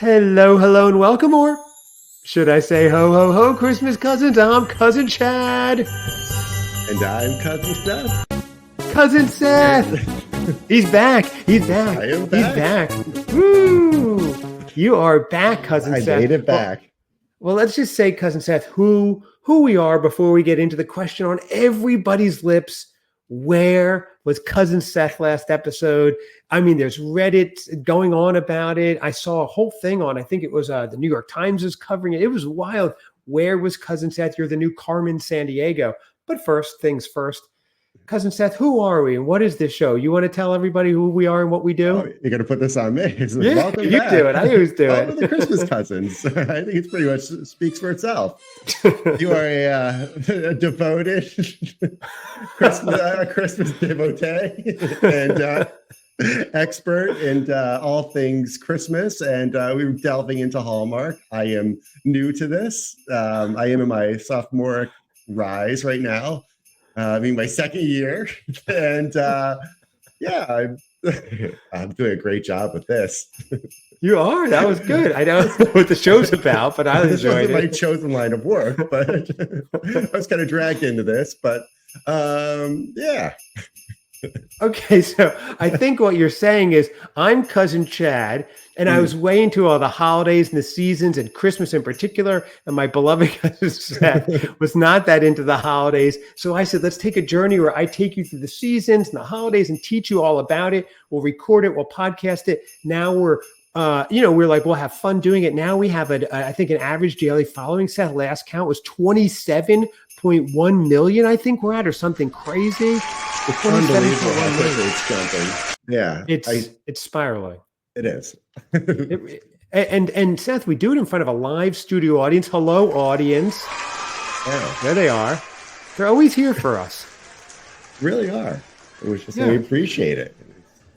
Hello, hello, and welcome, or should I say ho, ho, ho, Christmas cousins? I'm Cousin Chad. And I'm Cousin Seth. Cousin Seth. He's back. He's back. I am back. He's back. Woo! You are back, Cousin Seth. I made it back. Well, let's just say, Cousin Seth, who we are before we get into the question on everybody's lips. Where was Cousin Seth last episode? I mean, there's Reddit going on about it. I saw a whole thing on, I think it was the New York Times was covering it. It was wild. Where was Cousin Seth? You're the new Carmen Sandiego. But first things first, Cousin Seth, who are we and what is this show? You want to tell everybody who we are and what we do? Oh, you're going to put this on me. Yeah, welcome you back. do it. I always do it. The Christmas cousins. I think it's pretty much speaks for itself. You are a devoted Christmas devotee and expert in all things Christmas. And we were delving into Hallmark. I am new to this. I am in my sophomore rise right now. My second year, and I'm doing a great job with this. You are. That was good. I don't know what the show's about, but I enjoyed it. This wasn't my chosen line of work, but I was kind of dragged into this. But yeah. Okay, so I think what you're saying is I'm Cousin Chad, and I was way into all the holidays and the seasons and Christmas in particular, and my beloved Cousin Seth was not that into the holidays. So I said, let's take a journey where I take you through the seasons and the holidays and teach you all about it. We'll record it, we'll podcast it. Now we're like, we'll have fun doing it. Now we have I think an average daily following. Seth, last count was 27.1 million, I think we're at, or something crazy. It's unbelievable how quickly it's jumping. Yeah. It's spiraling. It is. And Seth, we do it in front of a live studio audience. Hello, audience. Yeah. There they are. They're always here for us. Really are. We appreciate it.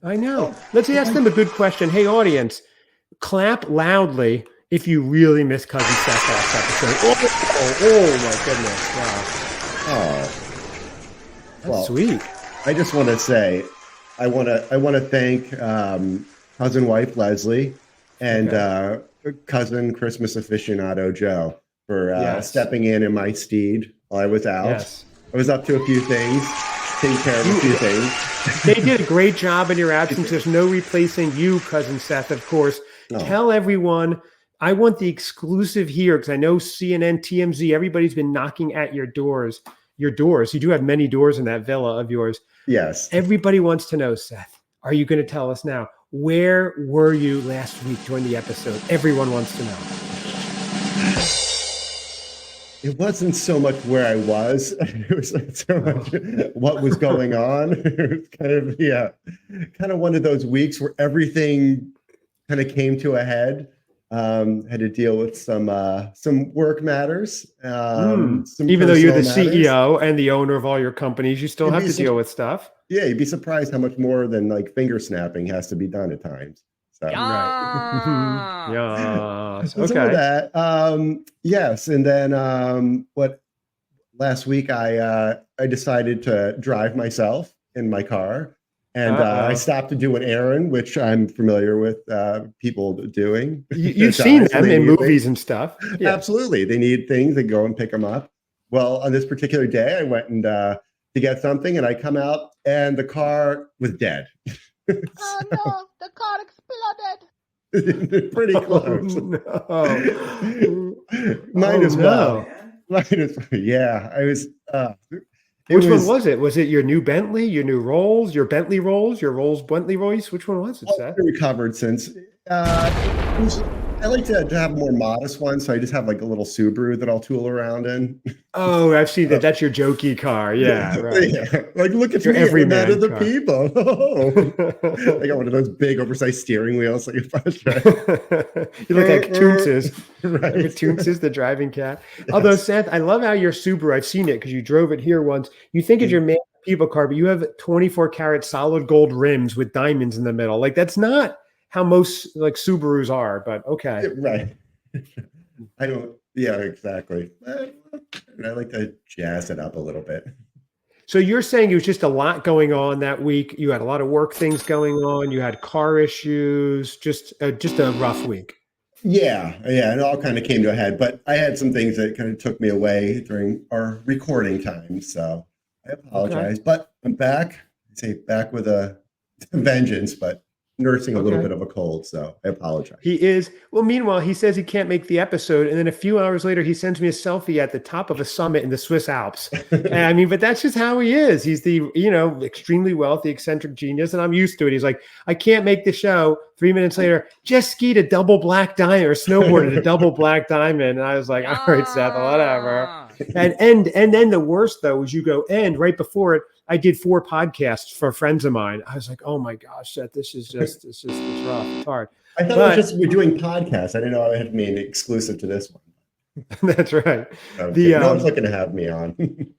I know. Let's ask them a good question. Hey, audience, clap loudly if you really miss Cousin Seth last episode. Oh my goodness. Wow. Oh. That's sweet. I just want to say, I want to thank cousin wife Leslie and cousin Christmas aficionado Joe for stepping in my steed while I was out. Yes. I was up to a few things, taking care of a few things. They did a great job in your absence. There's no replacing you, Cousin Seth, of course. No. Tell everyone, I want the exclusive here because I know CNN, TMZ, everybody's been knocking at your doors. You do have many doors in that villa of yours. Yes. Everybody wants to know, Seth, are you going to tell us now? Where were you last week during the episode? Everyone wants to know. It wasn't so much where I was. It was so much what was going on. It was kind of one of those weeks where everything kind of came to a head. Had to deal with some work matters. Even though you're the CEO and the owner of all your companies, you still have to deal with stuff. Yeah, you'd be surprised how much more than like finger snapping has to be done at times. So, right. Yes. Okay. Some of that. Yes, and then last week I decided to drive myself in my car. And I stopped to do an errand, which I'm familiar with people doing. You've seen them in movies and stuff. Yeah. Absolutely. They need things. They go and pick them up. Well, on this particular day, I went and to get something, and I come out, and the car was dead. Oh, no. The car exploded. Pretty close. No. Might as well. Yeah. I was... Which one was it? Was it your new Bentley, your new Rolls, your Bentley Rolls, your Rolls Bentley Royce? Which one was it, Seth? I've recovered since. I like to have a more modest one, so I just have like a little Subaru that I'll tool around in. Oh, I've seen that. That's your jokey car. Yeah, right. Yeah. Like, look at your me, every man of the car. people. Oh. I got one of those big, oversized steering wheels. Like a bus drive. You look like Toonces. Right. Like Toonces, the driving cat. Yes. Although, Seth, I love how your Subaru, I've seen it because you drove it here once. You think it's your man people car, but you have 24 karat solid gold rims with diamonds in the middle. Like, that's not how most like Subarus are, but okay. Right. I don't, yeah, exactly. I like to jazz it up a little bit. So you're saying it was just a lot going on that week. You had a lot of work things going on. You had car issues, just a rough week. Yeah, it all kind of came to a head, but I had some things that kind of took me away during our recording time, so I Okay. apologize. But I'm back. I say back with a vengeance, but nursing a little Okay. bit of a cold, so I apologize. He is. Well, meanwhile, he says he can't make the episode. And then a few hours later, he sends me a selfie at the top of a summit in the Swiss Alps. And I mean, but that's just how he is. He's the, extremely wealthy, eccentric genius. And I'm used to it. He's like, I can't make the show. 3 minutes later, just skied a double black diamond or snowboarded a double black diamond. And I was like, all right, Seth, whatever. And then the worst, though, is you go, and right before it, I did 4 podcasts for friends of mine. I was like, oh my gosh, Seth, it's rough. It's hard. I thought we're doing podcasts. I didn't know I had to be exclusive to this one. That's right. No one's looking to have me on.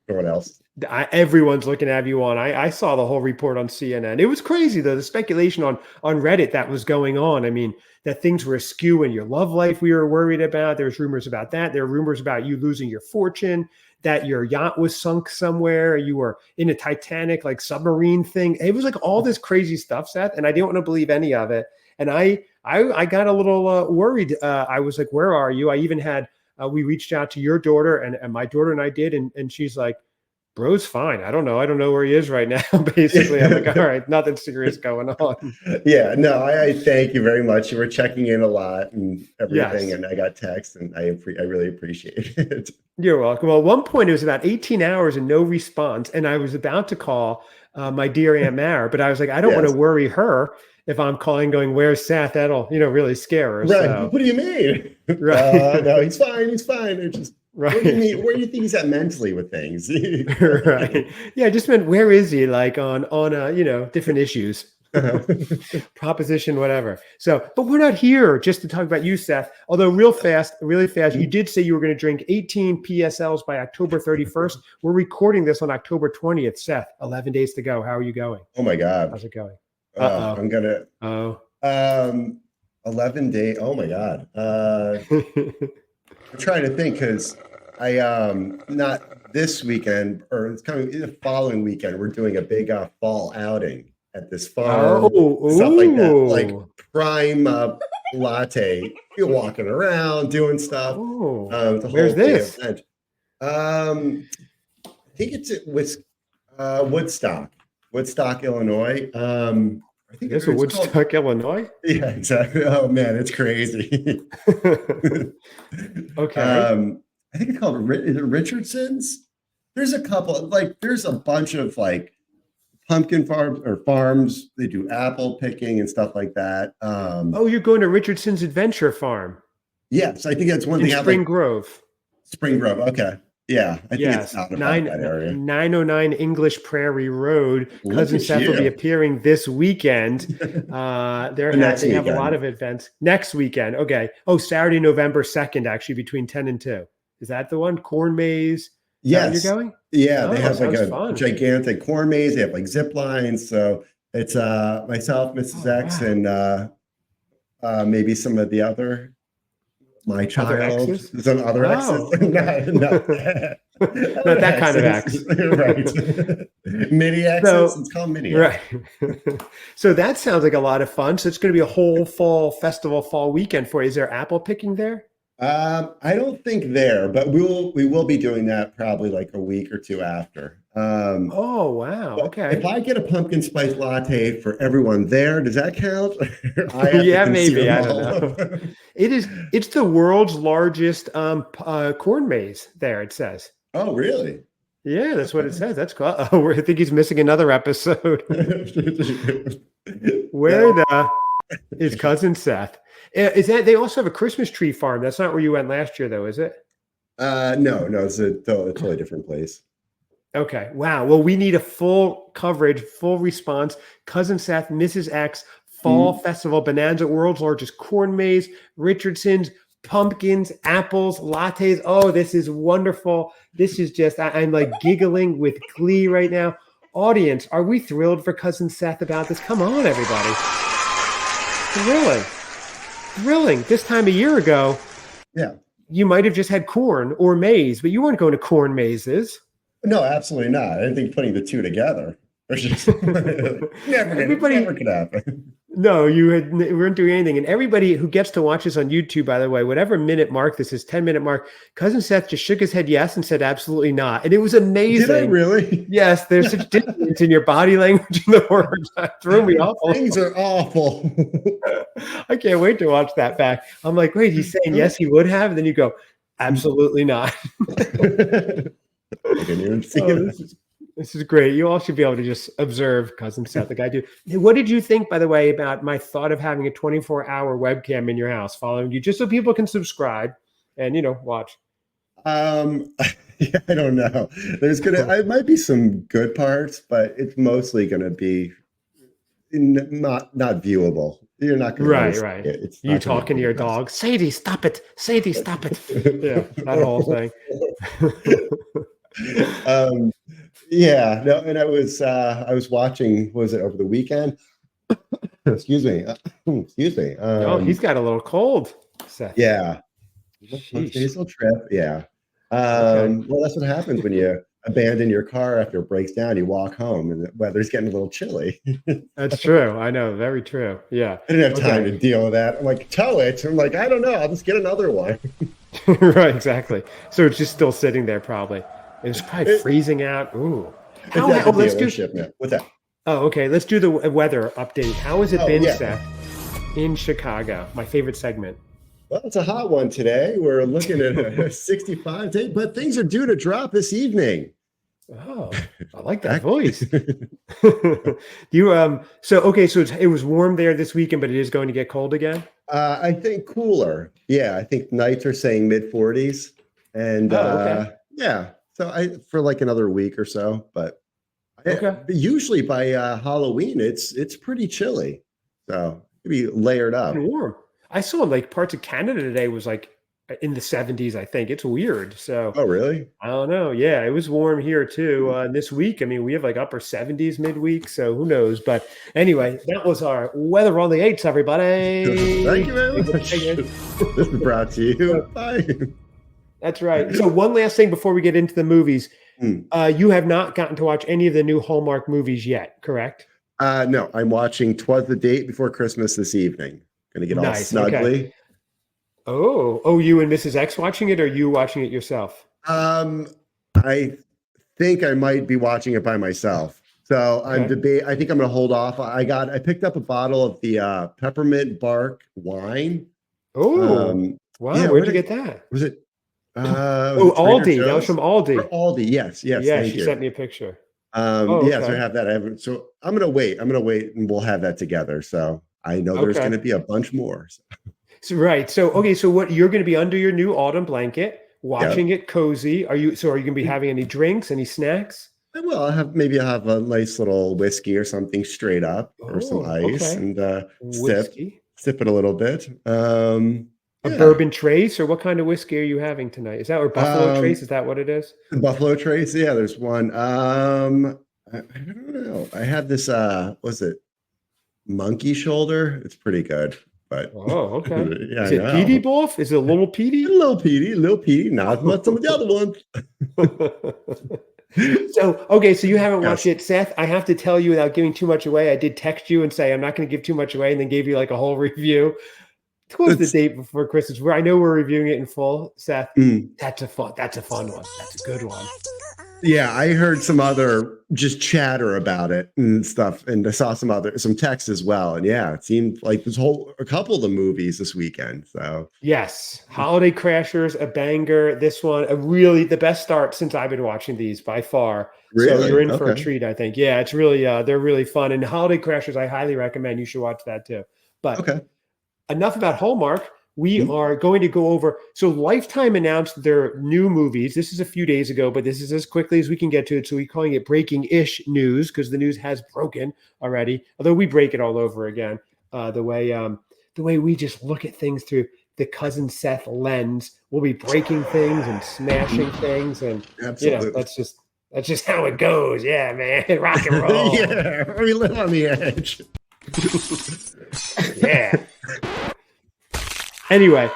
No one else. Everyone's looking to have you on. I saw the whole report on CNN. It was crazy, though, the speculation on Reddit that was going on. I mean, that things were askew in your love life we were worried about. There's rumors about that. There are rumors about you losing your fortune, that your yacht was sunk somewhere, you were in a Titanic like submarine thing. It was like all this crazy stuff, Seth, and I didn't want to believe any of it. And I got a little worried. I was like, where are you? I even had, we reached out to your daughter and my daughter and I did. And she's like, bro's fine. I don't know where he is right now. Basically, I'm like, all right, nothing serious going on. Yeah, no, I thank you very much. You were checking in a lot and everything, Yes. and I got texts, and I really appreciate it. You're welcome. Well, at one point, it was about 18 hours and no response. And I was about to call my dear Aunt Mara, but I was like, I don't want to worry her if I'm calling going, where's Seth? That'll, really scare her. Right. So. What do you mean? Right. No, he's fine. He's fine. It's just, right. What do you mean? Where do you think he's at mentally with things? Right. Yeah. I just meant, where is he? Like on different issues. Proposition, whatever. So, but we're not here just to talk about you, Seth. Although really fast, you did say you were going to drink 18 PSLs by October 31st. We're recording this on October 20th. Seth, 11 days to go. How are you going? Oh my God. How's it going? I'm gonna. 11 days. Oh my God. I'm trying to think because I not this weekend or it's coming the following weekend. We're doing a big fall outing at this farm, stuff like that, like prime latte. You're walking around doing stuff. Where's this? Event. I think it's Woodstock, Illinois. I think it's Woodstock, Illinois. Yeah, exactly. Oh man, it's crazy. Okay. I think it's called Richardson's. There's a couple, there's a bunch of pumpkin farms. They do apple picking and stuff like that. You're going to Richardson's Adventure Farm. Yes, I think that's one thing. Spring Grove. Spring Grove. Okay. Yeah, I think it's out about that area. 909 English Prairie Road. Cousin Seth will be appearing this weekend. They have a lot of events next weekend. Okay. Saturday, November 2nd, actually, between 10 and 2. Is that the one? Corn maze? Yes. You're going? Yeah, they have a gigantic corn maze. They have zip lines. So it's myself, Mrs. X, and maybe some of the other. My child, some other exes. No. Not that kind of ex. Right. Mini exes. It's called mini. Right. So that sounds like a lot of fun. So it's going to be a whole fall weekend for you. Is there apple picking there? I don't think there, but we will be doing that probably a week or two after. Oh wow! Okay. If I get a pumpkin spice latte for everyone there, does that count? Yeah, maybe. I don't know. It's the world's largest corn maze. There, it says. Oh, really? Yeah, that's what it says. That's cool. Oh, I think he's missing another episode. Where is Cousin Seth? Is that they also have a Christmas tree farm? That's not where you went last year, though, is it? No, it's a totally different place. Okay. Wow. Well, we need a full coverage, full response. Cousin Seth, Mrs. X, Fall Festival, Bonanza, world's largest corn maze, Richardson's, pumpkins, apples, lattes. Oh, this is wonderful. This is just, I'm giggling with glee right now. Audience, are we thrilled for Cousin Seth about this? Come on, everybody. Thrilling. This time a year ago, you might have just had corn or maize, but you weren't going to corn mazes. No, absolutely not. I didn't think putting the two together. Never could happen. No, we weren't doing anything. And everybody who gets to watch this on YouTube, by the way, whatever minute mark this is, 10-minute mark, Cousin Seth just shook his head yes and said absolutely not. And it was amazing. Did I really? Yes, there's such dissonance in your body language and the words. That threw me off. Things are awful. I can't wait to watch that back. I'm like, wait, he's saying yes, he would have. And then you go, absolutely not. I didn't even see it. This is great. You all should be able to just observe Cousin Seth, like I do. What did you think, by the way, about my thought of having a 24-hour webcam in your house following you, just so people can subscribe and, watch? Yeah, I don't know. It might be some good parts, but it's mostly gonna be not viewable. You're not gonna right. It's you talking to your dog, Sadie, stop it. Sadie, stop it. Yeah, that whole thing. Yeah, no, and I was watching, was it over the weekend? Excuse me. He's got a little cold, Seth. Yeah. Nasal trip. Yeah. Well, that's what happens when you abandon your car after it breaks down. You walk home and the weather's getting a little chilly. That's true. I know. Very true. Yeah. I didn't have time to deal with that. I'm like, tow it. I'm like, I don't know. I'll just get another one. Right. Exactly. So it's just still sitting there probably. It's probably freezing out. Ooh. Let's do what's that? Oh, okay. Let's do the weather update. How has it been, Seth, in Chicago? My favorite segment. Well, it's a hot one today. We're looking at a 65 day, but things are due to drop this evening. Oh, I like that voice. So it was warm there this weekend, but it is going to get cold again? I think cooler. Yeah, I think nights are saying mid 40s. And yeah. So for like another week or so, but usually by Halloween it's pretty chilly, so it'd be layered up. And warm. I saw like parts of Canada today was like in the 70s. I think it's weird. So oh really? I don't know. Yeah, it was warm here too. This week, I mean, we have like upper 70s midweek, so who knows? But anyway, that was our weather on the 8s, everybody. Thank you very much. This is brought to you by. That's right. So one last thing before we get into the movies. You have not gotten to watch any of the new Hallmark movies yet, correct? No, I'm watching 'Twas the Date Before Christmas this evening. Gonna get all snuggly. Okay. Oh, you and Mrs. X watching it, or you watching it yourself? I think I might be watching it by myself. So I think I'm gonna hold off. I picked up a bottle of the peppermint bark wine. Oh, wow. Yeah, where'd you get that? Was it Aldi. That was from Aldi. Aldi, yes. Yeah, she sent me a picture. Yeah, so I have that. I haven't. So I'm gonna wait, and we'll have that together. So I know there's gonna be a bunch more. So right. So what you're gonna be under your new autumn blanket, watching it cozy. Are you gonna be having any drinks, any snacks? I will. I'll have a nice little whiskey or something straight up, or some ice, and sip it a little bit. A bourbon trace, or what kind of whiskey are you having tonight? Is that or Buffalo Trace? Is that what it is? Buffalo Trace, yeah. There's one. I don't know. I had this. Was it Monkey Shoulder? It's pretty good. But okay. Yeah, is it peaty boff? Is it a little peaty? A little peaty. Not as much some of the other ones. So you haven't watched it, Seth. I have to tell you without giving too much away. I did text you and say I'm not going to give too much away, and then gave you like a whole review. Twas the Date Before Christmas, where I know we're reviewing it in full, Seth. That's a fun one. That's a good one. Yeah, I heard some other just chatter about it and stuff, and I saw some text as well. And yeah, it seemed like a couple of the movies this weekend. So yes, Holiday Crashers, a banger. This one, the best start since I've been watching these by far. Really? So you're in for a treat, I think. Yeah, it's really they're really fun. And Holiday Crashers, I highly recommend. You should watch that too. But enough about Hallmark. We are going to go over. So Lifetime announced their new movies. This is a few days ago, but this is as quickly as we can get to it. So we're calling it breaking-ish news because the news has broken already. Although we break it all over again. The way we just look at things through the Cousin Seth lens. We'll be breaking things and smashing things, and that's just how it goes. Yeah, man, rock and roll. Yeah, we live on the edge. Yeah. Anyway,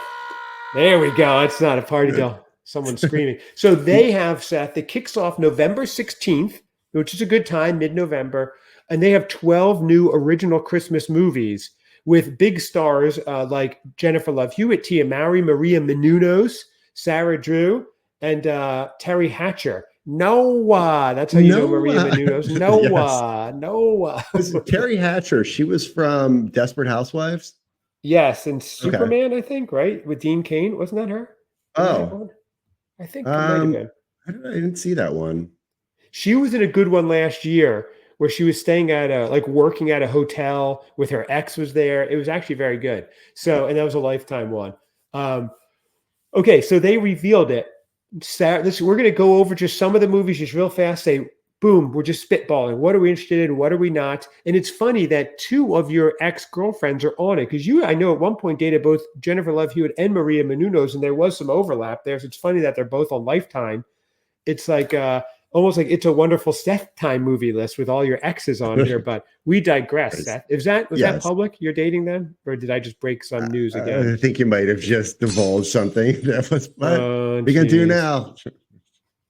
there we go. It's not a party doll. Someone's screaming. So they have, Seth, that kicks off November 16th. which is a good time, mid-November. And they have 12 new original Christmas movies with big stars like Jennifer Love Hewitt, Tia Mowry, Maria Menounos, Sarah Drew, and Terry Hatcher. Noah. That's how you know Maria Menounos. Noah. Yes. Noah. Terry Hatcher. She was from Desperate Housewives. Yes, and Okay. Superman, I think, right? With Dean Cain. Wasn't that her? Oh. I think it might have been. I didn't see that one. She was in a good one last year where she was staying at working at a hotel with her ex was there. It was actually very good. So, and that was a Lifetime one. Okay, so they revealed it. We're going to go over just some of the movies just real fast. Say, boom, we're just spitballing. What are we interested in? What are we not? And it's funny that two of your ex-girlfriends are on it because I know at one point dated both Jennifer Love Hewitt and Maria Menounos, and there was some overlap there. So it's funny that they're both on Lifetime. It's like almost like It's a Wonderful Seth time movie list with all your exes on here. But we digress. Seth, was that public? You're dating them, or did I just break some news again? I think you might have just divulged something. That was what we can do now.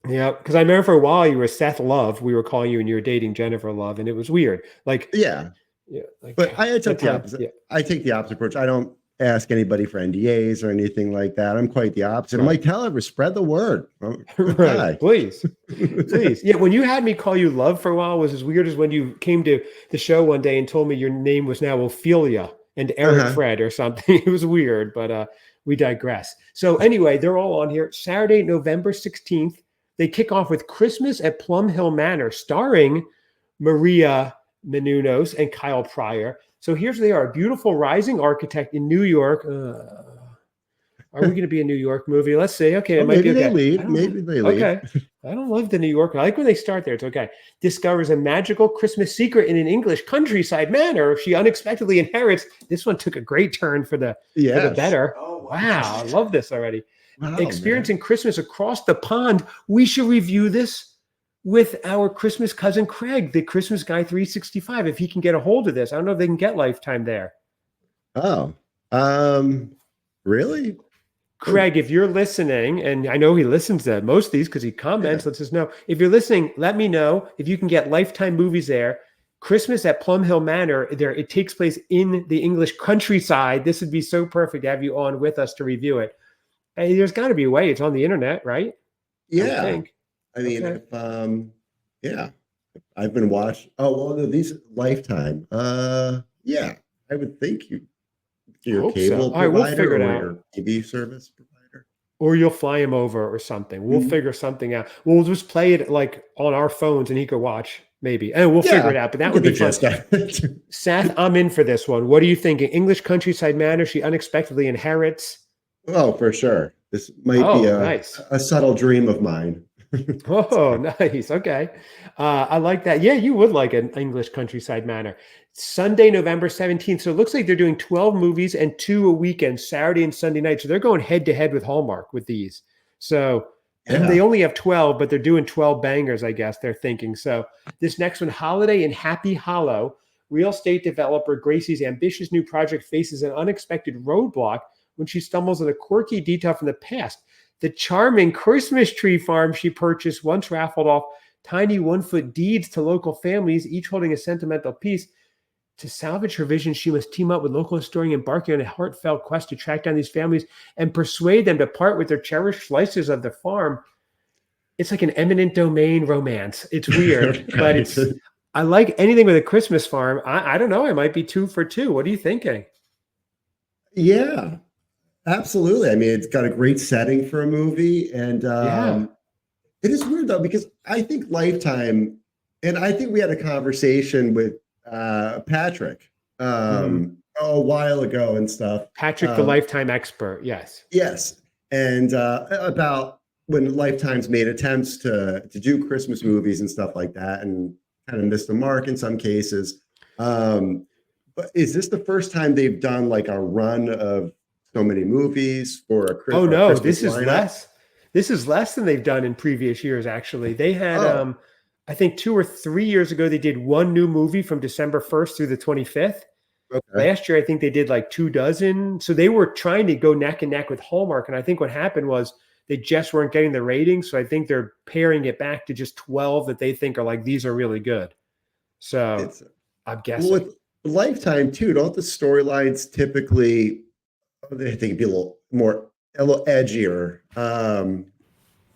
Yeah, because I remember for a while you were Seth Love. We were calling you, and you were dating Jennifer Love, and it was weird. Like, yeah. But I took the opposite. Yeah. I take the opposite approach. I don't ask anybody for NDAs or anything like that. I'm quite the opposite. I'm like, tell her, spread the word. Right, please. Yeah, when you had me call you Love for a while was as weird as when you came to the show one day and told me your name was now Ophelia and Eric Fred or something. It was weird, but we digress. So anyway, they're all on here. Saturday, November 16th. They kick off with Christmas at Plum Hill Manor, starring Maria Menounos and Kyle Pryor. So here's they are, a beautiful rising architect in New York. Are we going to be a New York movie? Let's see. Okay, it might be okay. Maybe they leave. Okay. I don't love the New York. I like when they start there. It's okay. Discovers a magical Christmas secret in an English countryside manor. She unexpectedly inherits. This one took a great turn for the better. Oh, wow. I love this already. Wow, experiencing Christmas across the pond. We should review this with our Christmas cousin Craig, the Christmas Guy 365, if he can get a hold of this. I don't know if they can get Lifetime there. Oh, really? Craig, if you're listening, and I know he listens to most of these because he comments, lets us know. If you're listening, let me know if you can get Lifetime movies there. Christmas at Plum Hill Manor, it takes place in the English countryside. This would be so perfect to have you on with us to review it. Hey, there's got to be a way. It's on the internet, right? Yeah. I mean, if, I've been watching. Oh, well, these Lifetime. Yeah, I would think your cable provider or your TV service provider. Or you'll fly him over or something. We'll figure something out. We'll just play it like on our phones and he could watch maybe. And we'll figure it out. But that would be fun. Seth, I'm in for this one. What are you thinking? English countryside manor. She unexpectedly inherits. Oh, for sure. This might be a subtle dream of mine. Oh, nice. Okay. I like that. Yeah, you would like an English countryside manor. Sunday, November 17th. So it looks like they're doing 12 movies and 2 a weekend, Saturday and Sunday night. So they're going head to head with Hallmark with these. So they only have 12, but they're doing 12 bangers, I guess they're thinking. So this next one, Holiday in Happy Hollow. Real estate developer Gracie's ambitious new project faces an unexpected roadblock when she stumbles on a quirky detail from the past. The charming Christmas tree farm she purchased once raffled off tiny 1-foot deeds to local families, each holding a sentimental piece. To salvage her vision, she must team up with local historian, embarking on a heartfelt quest to track down these families and persuade them to part with their cherished slices of the farm. It's like an eminent domain romance. It's weird, but I like anything with a Christmas farm. I don't know. I might be 2 for 2. What are you thinking? Yeah. Absolutely. I mean, it's got a great setting for a movie. And it is weird, though, because I think Lifetime, and I think we had a conversation with Patrick a while ago and stuff. Patrick, the Lifetime expert. Yes. Yes. And about when Lifetime's made attempts to do Christmas movies and stuff like that and kind of missed the mark in some cases. But is this the first time they've done like a run of so many movies for a Christmas? Oh no, Christmas this is lineup? less. This is less than they've done in previous years. Actually, they had I think 2 or 3 years ago they did 1 new movie from December 1st through the 25th. Okay. Last year I think they did like 2 dozen. So they were trying to go neck and neck with Hallmark, and I think what happened was they just weren't getting the ratings. So I think they're paring it back to just 12 that they think are like, these are really good. So I'm guessing. Well, with Lifetime too, don't the storylines typically, I think, be a little edgier?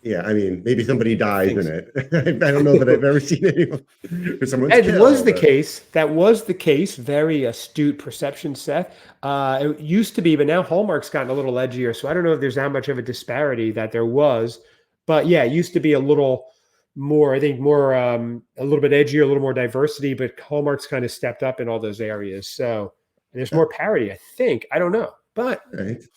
Yeah, I mean, maybe somebody dies in it. I don't know that I've ever seen anyone. That was the case. That was the case. Very astute perception, Seth. It used to be, but now Hallmark's gotten a little edgier. So I don't know if there's that much of a disparity that there was. But yeah, it used to be a little more, I think, more a little bit edgier, a little more diversity. But Hallmark's kind of stepped up in all those areas. So there's more parity, I think. I don't know. But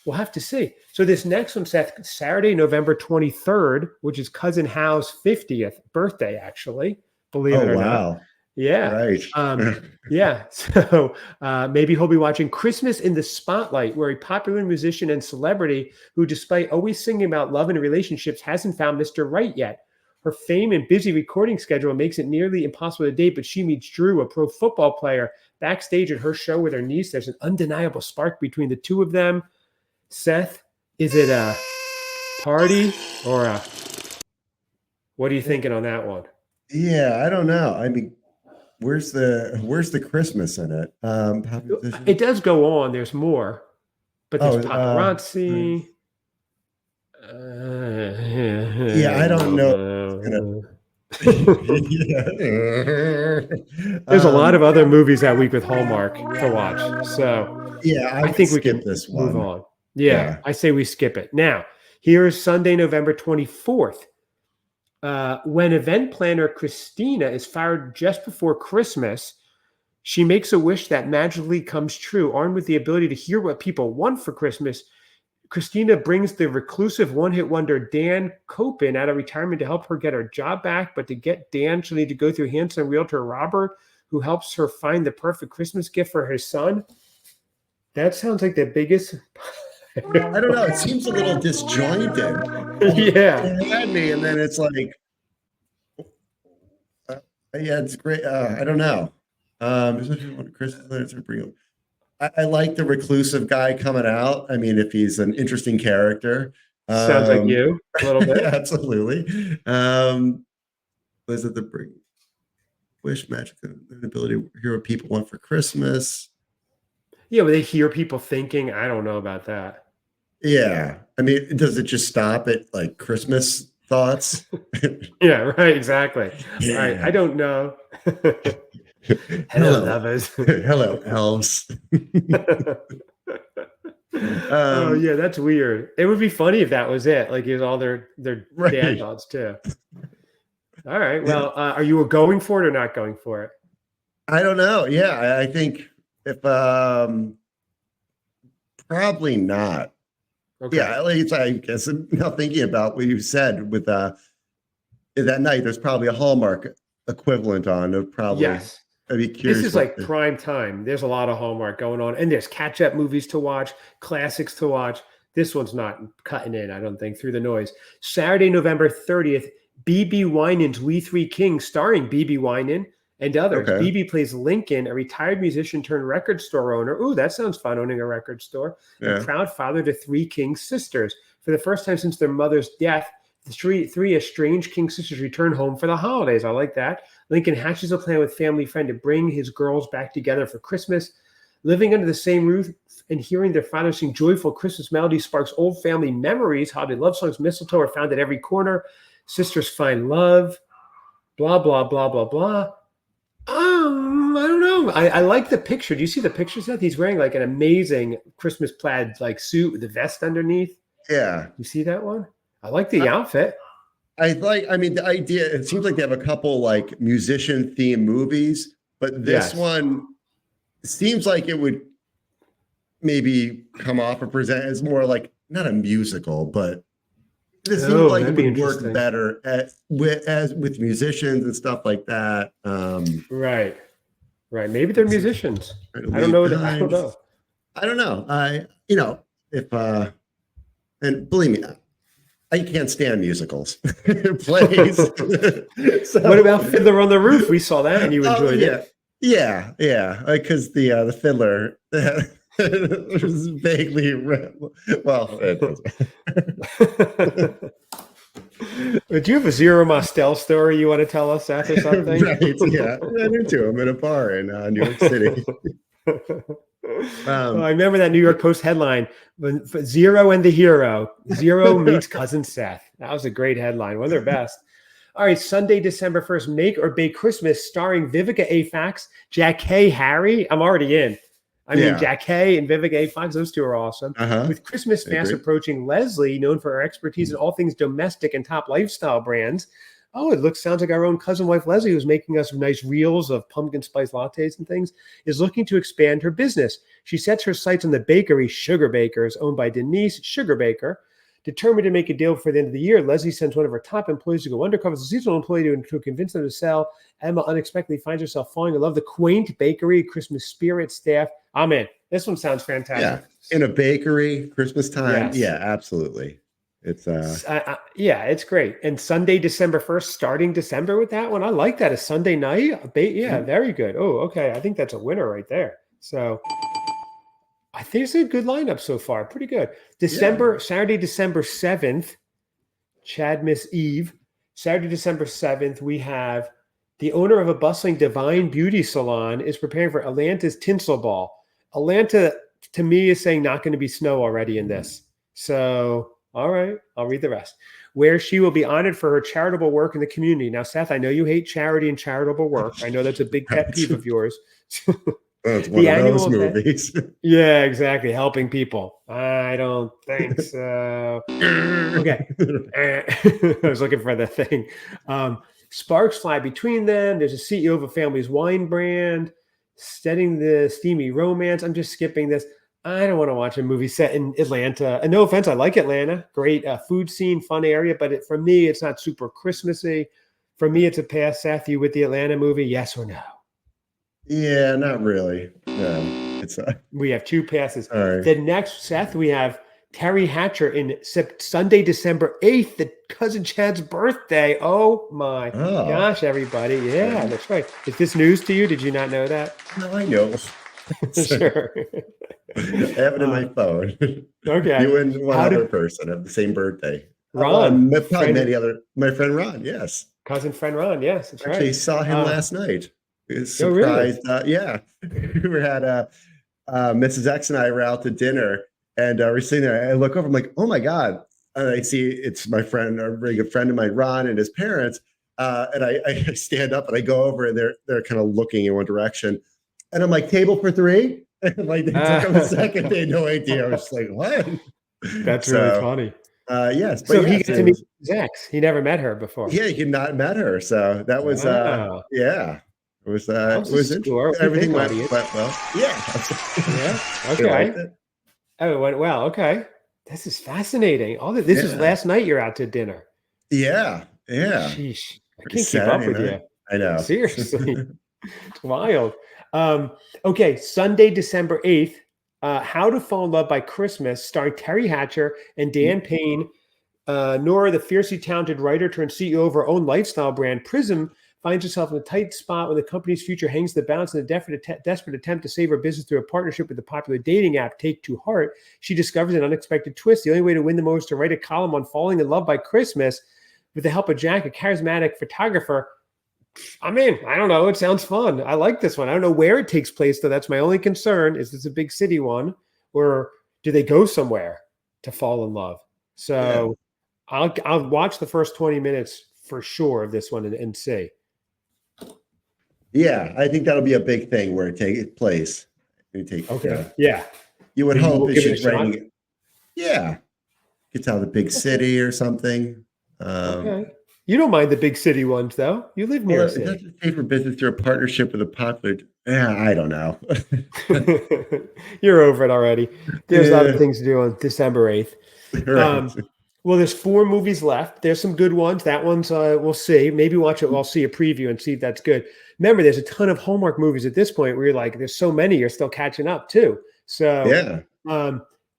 we'll have to see. So this next one, Seth, Saturday, November 23rd, which is Cousin Hal's 50th birthday, actually, believe it or not. Yeah. Right. Yeah. So maybe he'll be watching Christmas in the Spotlight, where a popular musician and celebrity who, despite always singing about love and relationships, hasn't found Mr. Right yet. Her fame and busy recording schedule makes it nearly impossible to date, but she meets Drew, a pro football player, backstage at her show with her niece. There's an undeniable spark between the two of them. Seth, is it a party or a... What are you thinking on that one? Yeah, I don't know. I mean, where's the Christmas in it? It does go on. There's more, but there's paparazzi. Yeah, I don't know. There's a lot of other movies that week with Hallmark to watch. So yeah, I think we can this one. Move on. Yeah, I say we skip it. Now, here's Sunday, November 24th. When event planner Christina is fired just before Christmas, she makes a wish that magically comes true. Armed with the ability to hear what people want for Christmas, Christina brings the reclusive one-hit wonder Dan Copin out of retirement to help her get her job back. But to get Dan, she'll need to go through handsome realtor Robert, who helps her find the perfect Christmas gift for his son. That sounds like the biggest... I don't know. It seems a little disjointed. Yeah. It had me, and then it's like, yeah, it's great. I don't know. I like the reclusive guy coming out. I mean, if he's an interesting character. Sounds like you a little bit. Absolutely. Was it the bring wish magic and ability to hear what people want for Christmas? Yeah, but they hear people thinking. I don't know about that. Yeah. I mean, does it just stop at like Christmas thoughts? Yeah, right. Exactly. Yeah. All right. I don't know. Hello, lovers. Hello, elves. Oh, yeah, that's weird. It would be funny if that was it. Like, it's all their Right. dad thoughts, too. All right. Well, are you going for it or not going for it? I don't know. Yeah, I think if probably not. Okay. Yeah, at least I guess I'm now thinking about what you said with that night. There's probably a Hallmark equivalent on of probably. Yes. I'd be curious. This is like prime time. There's a lot of Hallmark going on, and there's catch-up movies to watch, classics to watch. This one's not cutting in, I don't think, through the noise. Saturday, November 30th, BeBe Winans' We Three Kings, starring BeBe Winan and others. Okay. BeBe plays Lincoln, a retired musician turned record store owner. Ooh, that sounds fun, owning a record store. Yeah. And proud father to three King sisters. For the first time since their mother's death, the three estranged King sisters return home for the holidays. I like that. Lincoln hatches a plan with family friend to bring his girls back together for Christmas. Living under the same roof and hearing their father sing joyful Christmas melodies sparks old family memories. Holiday love songs, mistletoe are found at every corner. Sisters find love. Blah, blah, blah, blah, blah. I don't know. I like the picture. Do you see the picture, Seth? He's wearing like an amazing Christmas plaid like suit with the vest underneath. Yeah. You see that one? I like the outfit. I mean, the idea, it seems like they have a couple like musician themed movies, but this one seems like it would maybe come off or present as more like, not a musical, but this seems like it would work better with musicians and stuff like that. Right. Maybe they're musicians. I don't know. I don't know. And believe me, I can't stand musicals. Plays. So, what about Fiddler on the Roof? We saw that and you enjoyed it. Yeah. Because the fiddler, There's vaguely well. Do you have a Zero Mostel story you want to tell us after something? Right, yeah. Ran into him in a bar in New York City. I remember that New York Post headline, when Zero and the Hero. Zero meets Cousin Seth. That was a great headline, one of their best. All right, Sunday, December 1st, Make or Bake Christmas, starring Vivica A. Fox, Jack Hay, Harry. I'm already in. I mean, Jack Hay and Vivica A. Fox, those two are awesome. With Christmas fast approaching, Leslie, known for her expertise in all things domestic and top lifestyle brands. Oh, sounds like our own cousin wife, Leslie, who's making us nice reels of pumpkin spice lattes and things, is looking to expand her business. She sets her sights on the bakery Sugar Bakers, owned by Denise Sugar Baker. Determined to make a deal for the end of the year, Leslie sends one of her top employees to go undercover as a seasonal employee to convince them to sell. Emma unexpectedly finds herself falling in love with the quaint bakery, Christmas spirit staff. I'm in. This one sounds fantastic. Yeah, in a bakery, Christmas time. Yes. Yeah, absolutely. It's it's great. And Sunday, December 1st, starting December with that one. I like that. A Sunday night. Very good. Oh, okay. I think that's a winner right there. So I think it's a good lineup so far. Pretty good. Saturday, December 7th, Chad Miss Eve. Saturday, December 7th, we have the owner of a bustling Divine Beauty Salon is preparing for Atlanta's Tinsel Ball. Atlanta, to me, is saying not going to be snow already in this. So, all right, I'll read the rest. Where she will be honored for her charitable work in the community. Now, Seth, I know you hate charity and charitable work. I know that's a big pet peeve of yours. It's one of those movies. Yeah, exactly. Helping people. I don't think so. Okay. I was looking for the thing. Sparks fly between them. There's a CEO of a family's wine brand, studying the steamy romance. I'm just skipping this. I don't want to watch a movie set in Atlanta. And no offense, I like Atlanta. Great food scene, fun area. But for me, it's not super Christmassy. For me, it's a pass. Seth, you with the Atlanta movie, yes or no? Yeah, not really. We have two passes. All right. Then next, Seth, we have Terry Hatcher in Sunday, December 8th, the cousin Chad's birthday. Oh my gosh, everybody. Yeah, that's right. Is this news to you? Did you not know that? No, I know. Sure. I have it in my phone. Okay. You and one other person have the same birthday. Ron. Probably many other. My friend Ron, yes. Cousin friend Ron, yes, that's right. Actually saw him last night. Surprised. Really? Yeah. We had Mrs. X and I were out to dinner, and we're sitting there. I look over, I'm like, oh my God. And I see it's my friend, a very good friend of mine, Ron, and his parents. And I stand up and I go over, and they're kind of looking in one direction. And I'm like, table for three? And like they took them a second, they had no idea. I was just like, what? That's really funny. Yes. So he got to meet Mrs. X. He never met her before. Yeah, he had not met her. So that was yeah. It was interesting. Everything went well. Yeah. Okay. Oh, it went well. Okay. This is fascinaking. This is last night you're out to dinner. Yeah. Sheesh. I can't keep up with you. I know. Seriously. It's wild. Okay. Sunday, December 8th. How to Fall in Love by Christmas, starring Terry Hatcher and Dan Payne. Nora, the fiercely talented writer turned CEO of her own lifestyle brand, Prism, finds herself in a tight spot when the company's future hangs the balance in a desperate attempt to save her business through a partnership with the popular dating app Take to Heart. She discovers an unexpected twist. The only way to win them over is to write a column on falling in love by Christmas with the help of Jack, a charismatic photographer. I mean, I don't know. It sounds fun. I like this one. I don't know where it takes place, though. That's my only concern. Is this a big city one, or do they go somewhere to fall in love? So I'll watch the first 20 minutes for sure of this one and see. Yeah, I think that'll be a big thing where it takes place. Yeah. You would hope that she's writing it. Yeah. Gets out of the big city or something. Okay. You don't mind the big city ones, though. You live near a city. That's a safer business through a partnership with a popular. Yeah, I don't know. You're over it already. There's other things to do on December 8th. Right. Well, there's 4 movies left. There's some good ones. That one's we'll see. Maybe watch it. I'll see a preview and see if that's good. Remember, there's a ton of Hallmark movies at this point where you're like, there's so many, you're still catching up too. So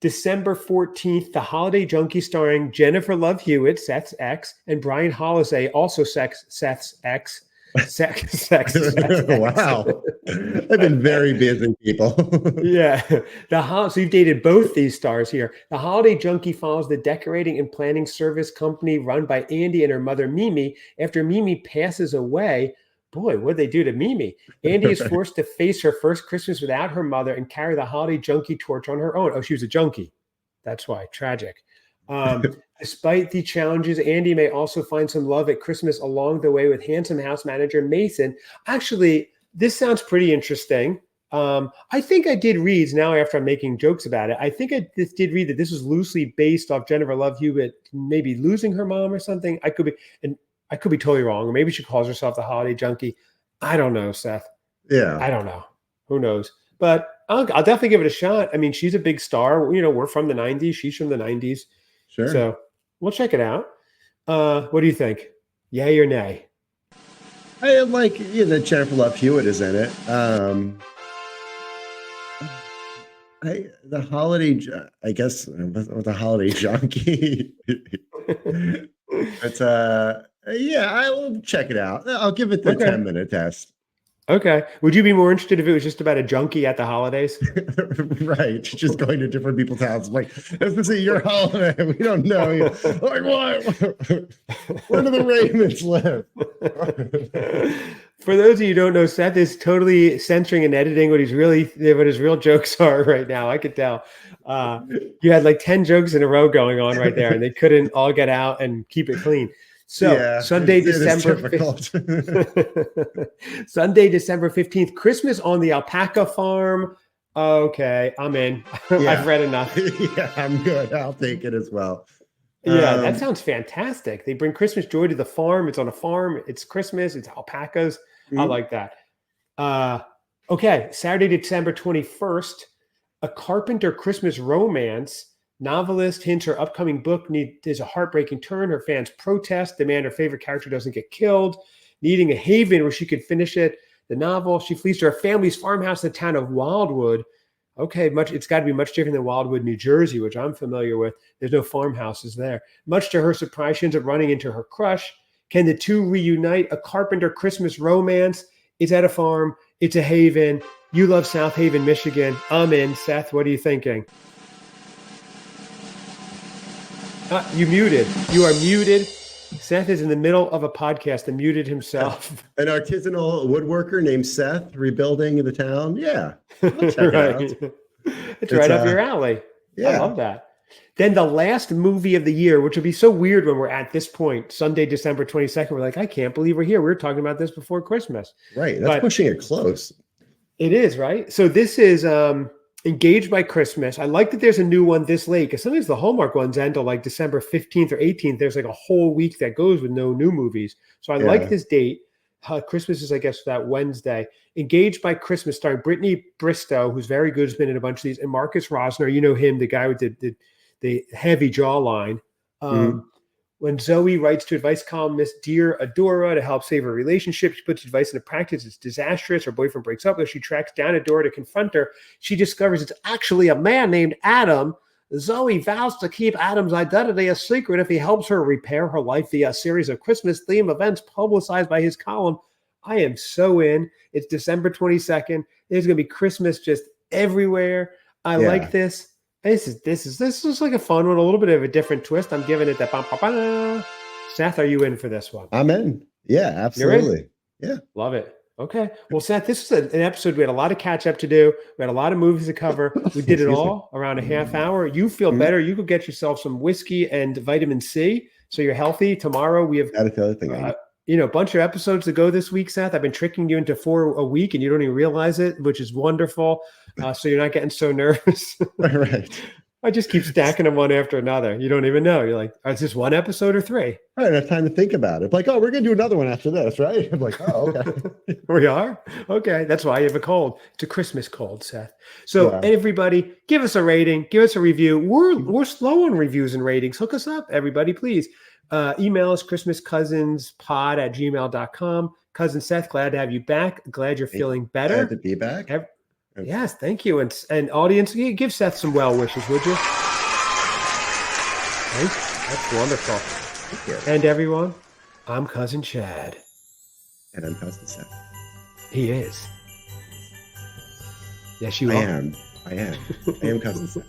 December 14th, The Holiday Junkie, starring Jennifer Love Hewitt, Seth's ex, and Brian Holliday, also Seth's ex. Sex. Wow. I've been very busy, people. Yeah. So you've dated both these stars here. The Holiday Junkie follows the decorating and planning service company run by Andy and her mother, Mimi. After Mimi passes away, boy, what'd they do to Mimi? Andy is forced to face her first Christmas without her mother and carry the Holiday Junkie torch on her own. Oh, she was a junkie. That's why. Tragic. Despite the challenges, Andy may also find some love at Christmas along the way with handsome house manager Mason. Actually, this sounds pretty interesting. I think I did read, now after I'm making jokes about it, I think I did read that this was loosely based off Jennifer Love Hewitt maybe losing her mom or something. I could be totally wrong. Or maybe she calls herself the Holiday Junkie. I don't know, Seth. Yeah. I don't know. Who knows? But I'll definitely give it a shot. I mean, she's a big star. We're from the 90s. She's from the 90s. Sure. So we'll check it out. What do you think? Yay or nay? I like that Jennifer Love Hewitt is in it. The Holiday Junkie. But I will check it out. I'll give it the 10-minute test. Okay. Would you be more interested if it was just about a junkie at the holidays? Right. Just going to different people's houses. Like, this is your holiday. We don't know you. Like, what? Where do the Ravens live? For those of you who don't know, Seth is totally censoring and editing what his real jokes are right now. I could tell. You had like 10 jokes in a row going on right there, and they couldn't all get out and keep it clean. So Sunday, December 15th, Christmas on the alpaca farm. Okay, I'm in. I've read enough. Yeah, I'm good. I'll take it as well. Yeah, that sounds fantastic. They bring Christmas joy to the farm. It's on a farm. It's Christmas. It's alpacas. Mm-hmm. I like that. Okay, Saturday, December 21st, A Carpenter Christmas Romance. Novelist hints her upcoming book is a heartbreaking turn. Her fans protest, demand her favorite character doesn't get killed. Needing a haven where she could finish the novel, she flees to her family's farmhouse in the town of Wildwood. Okay, it's got to be much different than Wildwood, New Jersey, which I'm familiar with. There's no farmhouses there. Much to her surprise, she ends up running into her crush. Can the two reunite? A Carpenter Christmas Romance. It's at a farm. It's a haven. You love South Haven, Michigan. I'm in. Seth, what are you thinking? You muted. You are muted. Seth is in the middle of a podcast and muted himself. An artisanal woodworker named Seth rebuilding the town. Yeah. Right. It's right up your alley. Yeah. I love that. Then the last movie of the year, which would be so weird when we're at this point, Sunday, December 22nd, we're like, I can't believe we're here. We were talking about this before Christmas. Right. That's pushing it close. It is, right? So this is Engaged by Christmas. I like that there's a new one this late because sometimes the Hallmark ones end till like December 15th or 18th. There's like a whole week that goes with no new movies. So I like this date. Christmas is, I guess, that Wednesday. Engaged by Christmas, starring Brittany Bristow, who's very good, has been in a bunch of these, and Marcus Rosner. You know him, the guy with the heavy jawline. When Zoe writes to advice columnist Dear Adora to help save her relationship, she puts advice into practice. It's disastrous. Her boyfriend breaks up with her. She tracks down Adora to confront her. She discovers it's actually a man named Adam. Zoe vows to keep Adam's identity a secret if he helps her repair her life via a series of Christmas-themed events publicized by his column. I am so in. It's December 22nd. There's going to be Christmas just everywhere. I like this. This is like a fun one, a little bit of a different twist. I'm giving it that. Seth, are you in for this one? I'm in. Yeah, absolutely. Yeah. Love it. Okay. Well, Seth, this is an episode. We had a lot of catch up to do. We had a lot of movies to cover. We did it all around a half hour. You feel better. You could get yourself some whiskey and vitamin C so you're healthy. Tomorrow we have a bunch of episodes to go this week, Seth. I've been tricking you into 4 a week and you don't even realize it, which is wonderful. So you're not getting so nervous. Right. I just keep stacking them one after another. You don't even know. You're like, is this 1 episode or 3? I don't have time to think about it. Like, we're going to do another one after this, right? I'm like, okay. We are? Okay. That's why you have a cold. It's a Christmas cold, Seth. So everybody, give us a rating. Give us a review. We're slow on reviews and ratings. Hook us up, everybody, please. Email us christmascousinspod@gmail.com. Cousin Seth, glad to have you back. Glad you're feeling better. Glad to be back. Yes, thank you. And audience, give Seth some well wishes, would you? Thanks. That's wonderful. And everyone, I'm Cousin Chad. And I'm Cousin Seth. He is. Yes, you I are. am. I am. I am Cousin Seth.